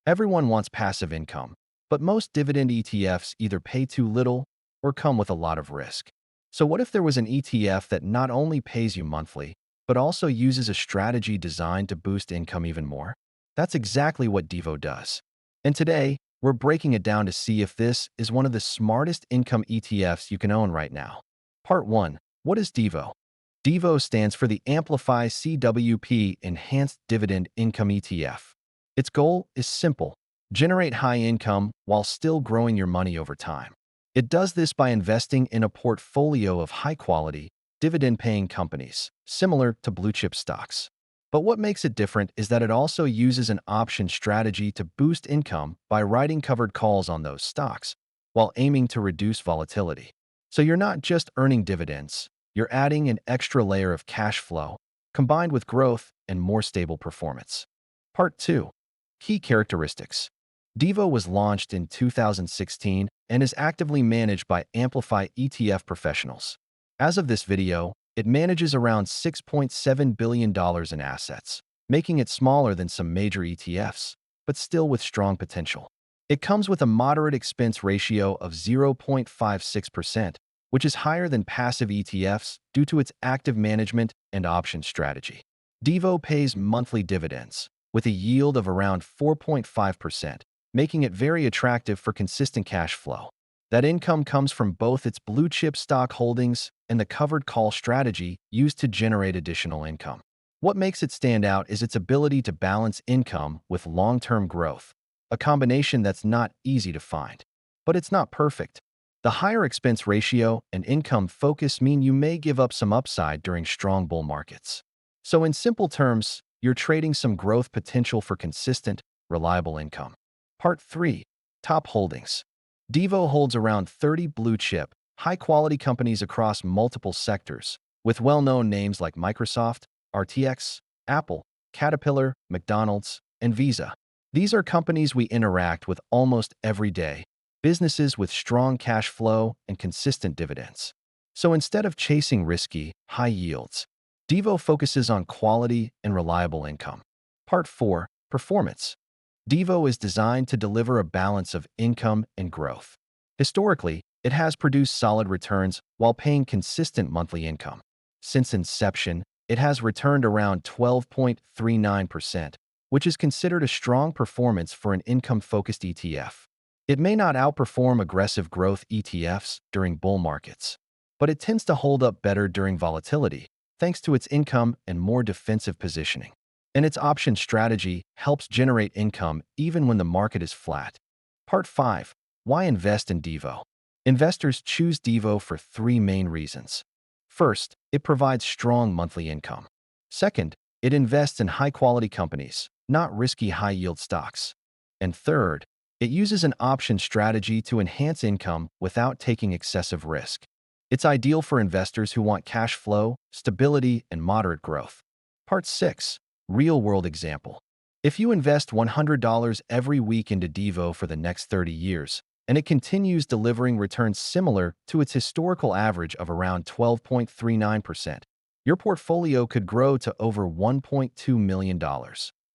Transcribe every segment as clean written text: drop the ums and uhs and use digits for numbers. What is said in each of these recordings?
Everyone wants passive income, but most dividend ETFs either pay too little or come with a lot of risk. So what if there was an ETF that not only pays you monthly, but also uses a strategy designed to boost income even more? That's exactly what DIVO does. And today, we're breaking it down to see if this is one of the smartest income ETFs you can own right now. Part 1. What is DIVO? DIVO stands for the Amplify CWP Enhanced Dividend Income ETF. Its goal is simple: generate high income while still growing your money over time. It does this by investing in a portfolio of high-quality, dividend-paying companies, similar to blue-chip stocks. But what makes it different is that it also uses an option strategy to boost income by writing covered calls on those stocks, while aiming to reduce volatility. So you're not just earning dividends, you're adding an extra layer of cash flow, combined with growth and more stable performance. Part 2. Key characteristics. DIVO was launched in 2016 and is actively managed by Amplify ETF professionals. As of this video, it manages around $6.7 billion in assets, making it smaller than some major ETFs, but still with strong potential. It comes with a moderate expense ratio of 0.56%, which is higher than passive ETFs due to its active management and option strategy. DIVO pays monthly dividends, with a yield of around 4.5%, making it very attractive for consistent cash flow. That income comes from both its blue-chip stock holdings and the covered call strategy used to generate additional income. What makes it stand out is its ability to balance income with long-term growth, a combination that's not easy to find. But it's not perfect. The higher expense ratio and income focus mean you may give up some upside during strong bull markets. So in simple terms, you're trading some growth potential for consistent, reliable income. Part 3. Top holdings. DIVO holds around 30 blue-chip, high-quality companies across multiple sectors, with well-known names like Microsoft, RTX, Apple, Caterpillar, McDonald's, and Visa. These are companies we interact with almost every day, businesses with strong cash flow and consistent dividends. So instead of chasing risky, high yields, DIVO focuses on quality and reliable income. Part 4. Performance. DIVO is designed to deliver a balance of income and growth. Historically, it has produced solid returns while paying consistent monthly income. Since inception, it has returned around 12.39%, which is considered a strong performance for an income-focused ETF. It may not outperform aggressive growth ETFs during bull markets, but it tends to hold up better during volatility, thanks to its income and more defensive positioning. And its option strategy helps generate income even when the market is flat. Part 5. Why invest in DIVO? Investors choose DIVO for 3 main reasons. First, it provides strong monthly income. Second, it invests in high-quality companies, not risky high-yield stocks. And third, it uses an option strategy to enhance income without taking excessive risk. It's ideal for investors who want cash flow, stability, and moderate growth. Part 6. Real-world example. If you invest $100 every week into DIVO for the next 30 years, and it continues delivering returns similar to its historical average of around 12.39%, your portfolio could grow to over $1.2 million,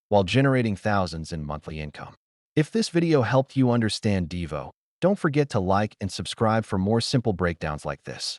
while generating thousands in monthly income. If this video helped you understand DIVO, don't forget to like and subscribe for more simple breakdowns like this.